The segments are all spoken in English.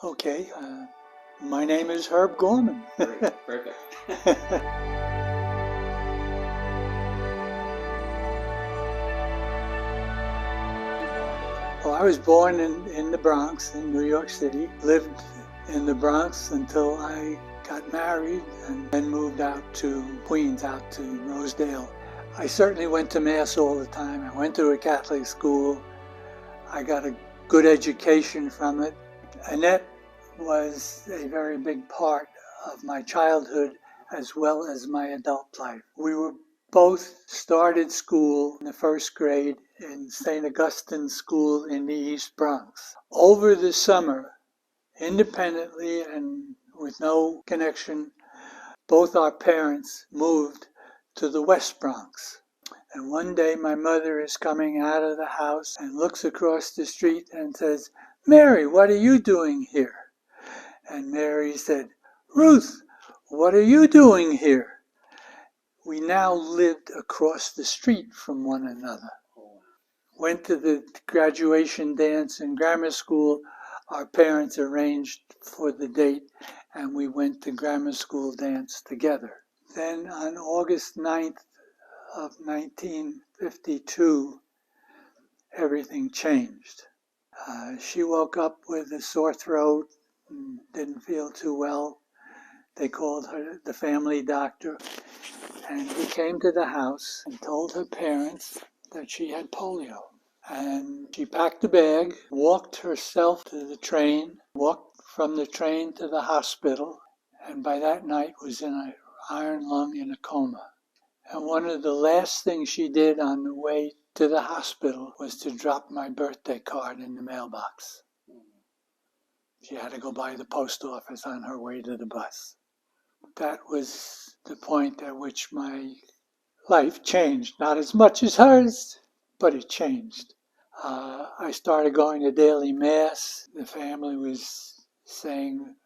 Okay, my name is Herb Gorman. Great, perfect. Well, I was born in the Bronx, in New York City, lived in the Bronx until I got married and then moved out to Queens, out to Rosedale. I certainly went to Mass all the time. I went to a Catholic school. I got a good education from it. Annette was a very big part of my childhood as well as my adult life. We were both started school in the first grade in St. Augustine's School in the East Bronx. Over the summer, independently and with no connection, both our parents moved to the West Bronx. And one day my mother is coming out of the house and looks across the street and says, "Mary, what are you doing here?" And Mary said, "Ruth, what are you doing here?" We now lived across the street from one another. Went to the graduation dance in grammar school. Our parents arranged for the date, and we went to grammar school dance together. Then on August 9th of 1952, everything changed. She woke up with a sore throat and didn't feel too well. They called her the family doctor, and he came to the house and told her parents that she had polio. And she packed a bag, walked herself to the train, walked from the train to the hospital, and by that night was in an iron lung in a coma. And one of the last things she did on the way to the hospital was to drop my birthday card in the mailbox. She had to go by the post office on her way to the bus. That was the point at which my life changed. Not as much as hers, but it changed. I started going to daily Mass. The family was saying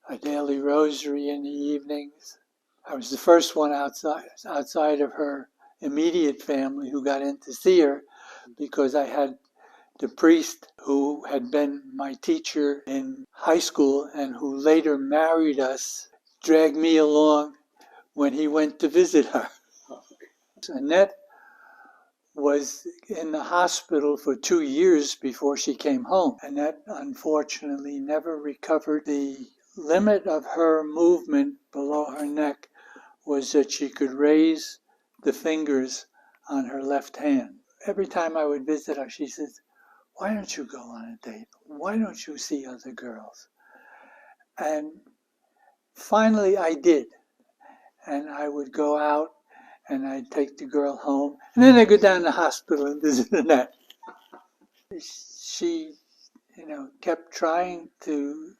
a daily rosary in the evenings. I was the first one outside of her immediate family who got in to see her, because I had the priest who had been my teacher in high school and who later married us dragged me along when he went to visit her. Annette was in the hospital for 2 years before she came home. Annette unfortunately never recovered. The limit of her movement below her neck was that she could raise the fingers on her left hand. Every time I would visit her, she says, "Why don't you go on a date? Why don't you see other girls?" And finally I did. And I would go out and I'd take the girl home. And then I'd go down to the hospital and visit Annette. She, kept trying to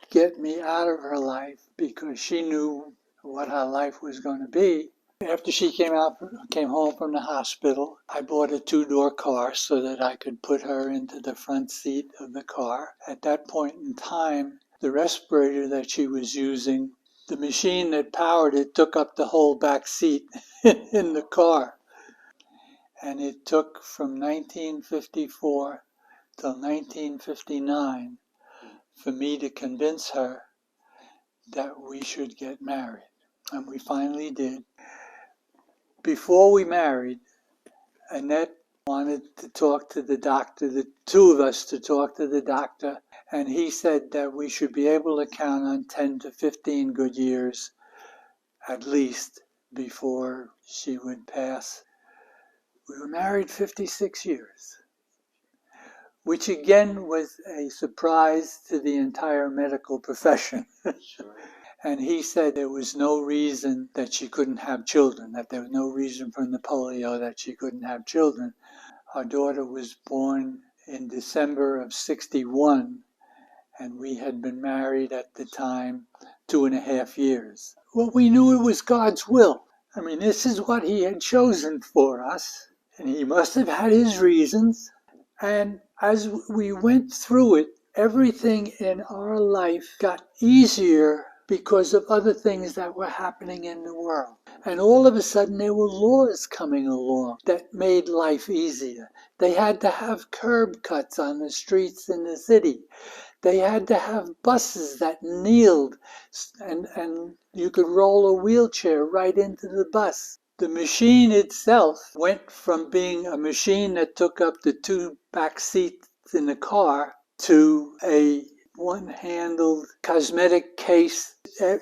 get me out of her life because she knew what her life was going to be. After she came home from the hospital, I bought a 2-door car so that I could put her into the front seat of the car. At that point in time, the respirator that she was using, the machine that powered it took up the whole back seat in the car. And it took from 1954 till 1959 for me to convince her that we should get married. And we finally did. Before we married, Annette wanted to talk to the doctor, the two of us to talk to the doctor, and he said that we should be able to count on 10 to 15 good years at least before she would pass. We were married 56 years, which again was a surprise to the entire medical profession. Sure. And he said there was no reason that she couldn't have children, that there was no reason from the polio that she couldn't have children. Our daughter was born in December of 61, and we had been married at the time 2.5 years. Well, we knew it was God's will. I mean, this is what he had chosen for us, and he must have had his reasons. And as we went through it, everything in our life got easier because of other things that were happening in the world. And all of a sudden there were laws coming along that made life easier. They had to have curb cuts on the streets in the city. They had to have buses that kneeled, and you could roll a wheelchair right into the bus. The machine itself went from being a machine that took up the two back seats in the car to a one-handled cosmetic case.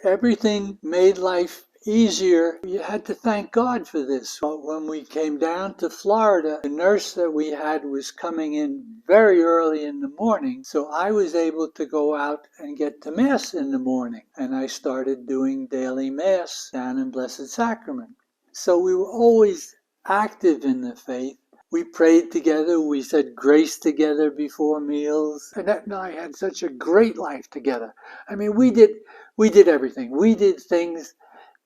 Everything made life easier. You had to thank God for this. But when we came down to Florida, the nurse that we had was coming in very early in the morning, so I was able to go out and get to Mass in the morning. And I started doing daily Mass down in Blessed Sacrament. So we were always active in the faith. We prayed together, we said grace together before meals. Annette and I had such a great life together. I mean, we did everything. We did things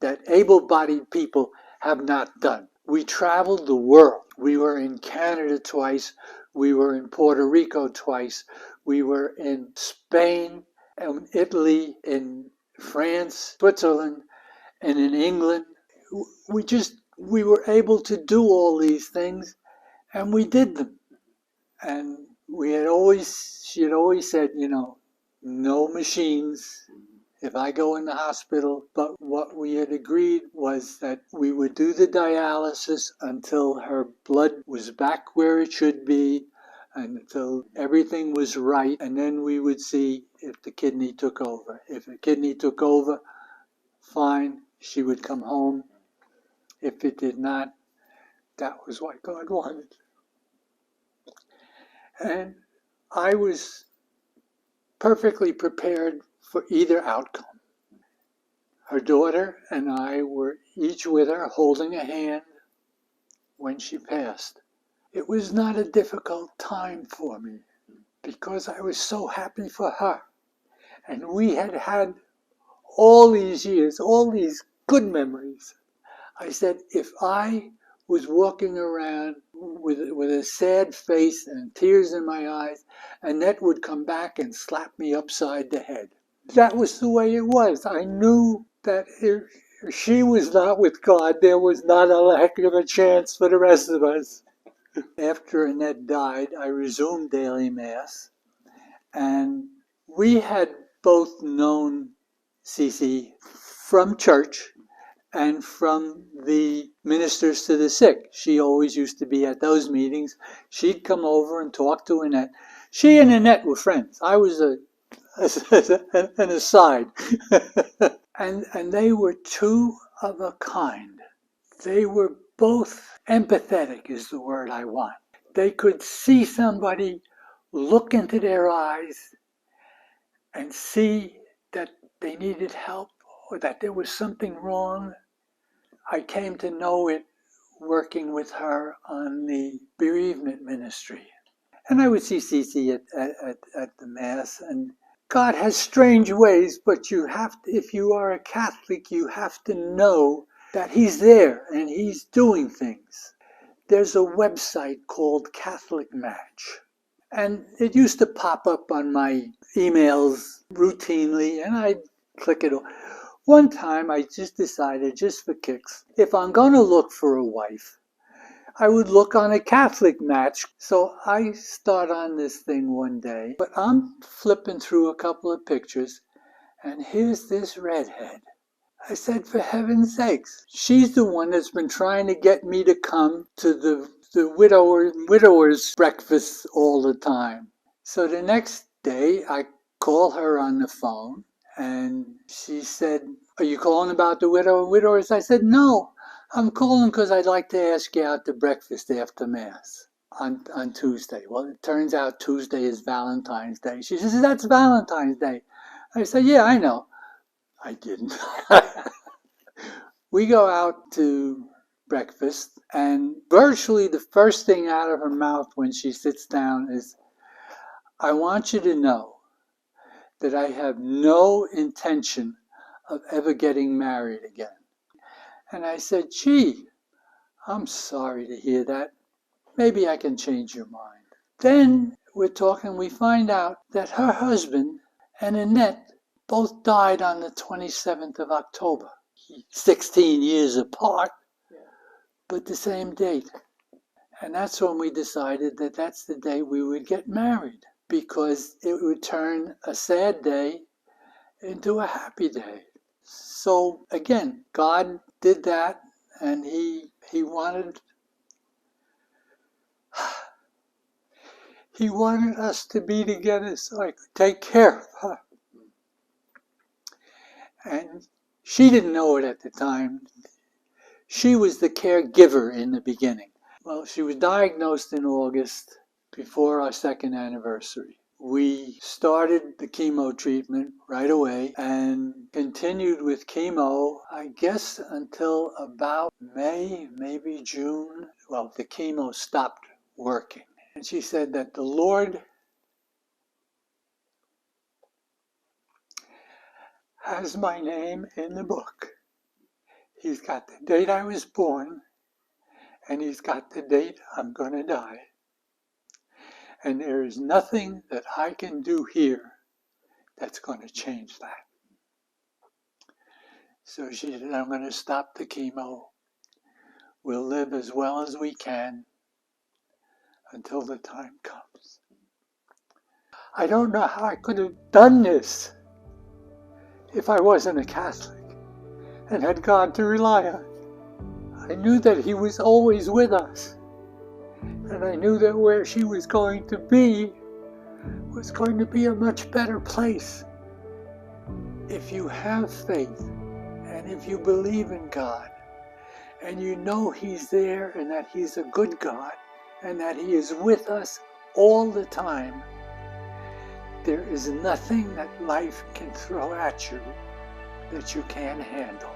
that able-bodied people have not done. We traveled the world. We were in Canada twice. We were in Puerto Rico twice. We were in Spain, and Italy, in France, Switzerland, and in England. We were able to do all these things, and we did them. And she had always said, no machines if I go in the hospital. But what we had agreed was that we would do the dialysis until her blood was back where it should be, until everything was right, and then we would see if the kidney took over. If the kidney took over, fine, she would come home. If it did not, that was what God wanted. And I was perfectly prepared for either outcome. Her daughter and I were each with her, holding a hand when she passed. It was not a difficult time for me because I was so happy for her. And we had had all these years, all these good memories. I said, if I was walking around with a sad face and tears in my eyes, Annette would come back and slap me upside the head. That was the way it was. I knew that if she was not with God, there was not a heck of a chance for the rest of us. After Annette died, I resumed daily Mass, and we had both known Cece from church and from the ministers to the sick. She always used to be at those meetings. She'd come over and talk to Annette. She and Annette were friends. I was an aside. And they were two of a kind. They were both empathetic, is the word I want. They could see somebody, look into their eyes, and see that they needed help or that there was something wrong. I came to know it working with her on the bereavement ministry. And I would see Cece at the Mass, and God has strange ways, but if you are a Catholic, you have to know that He's there and He's doing things. There's a website called Catholic Match, and it used to pop up on my emails routinely, and I'd click it. One time I just decided, just for kicks, if I'm going to look for a wife, I would look on a Catholic Match. So I start on this thing one day, but I'm flipping through a couple of pictures, and here's this redhead. I said, for heaven's sakes, she's the one that's been trying to get me to come to the widower's breakfast all the time. So the next day, I call her on the phone, and she said, are you calling about the widowers? I said, no, I'm calling because I'd like to ask you out to breakfast after Mass on Tuesday. Well, it turns out Tuesday is Valentine's Day. She says, that's Valentine's Day. I said, yeah, I know. I didn't. We go out to breakfast, and virtually the first thing out of her mouth when she sits down is, I want you to know that I have no intention of ever getting married again. And I said, gee, I'm sorry to hear that. Maybe I can change your mind. Then we're talking, we find out that her husband and Annette both died on the 27th of October. 16 years apart, but the same date. And that's when we decided that that's the day we would get married. because it would turn a sad day into a happy day. So again, God did that, and he wanted us to be together so I could take care of her. And she didn't know it at the time. She was the caregiver in the beginning. Well, she was diagnosed in August before our second anniversary. We started the chemo treatment right away and continued with chemo, I guess, until about May, maybe June. Well, the chemo stopped working. And she said that the Lord has my name in the book. He's got the date I was born, and he's got the date I'm going to die. And there is nothing that I can do here that's going to change that. So she said, I'm going to stop the chemo. We'll live as well as we can until the time comes. I don't know how I could have done this if I wasn't a Catholic and had God to rely on. I knew that he was always with us. And I knew that where she was going to be was going to be a much better place. If you have faith, and if you believe in God, and you know he's there, and that he's a good God, and that he is with us all the time, there is nothing that life can throw at you that you can't handle.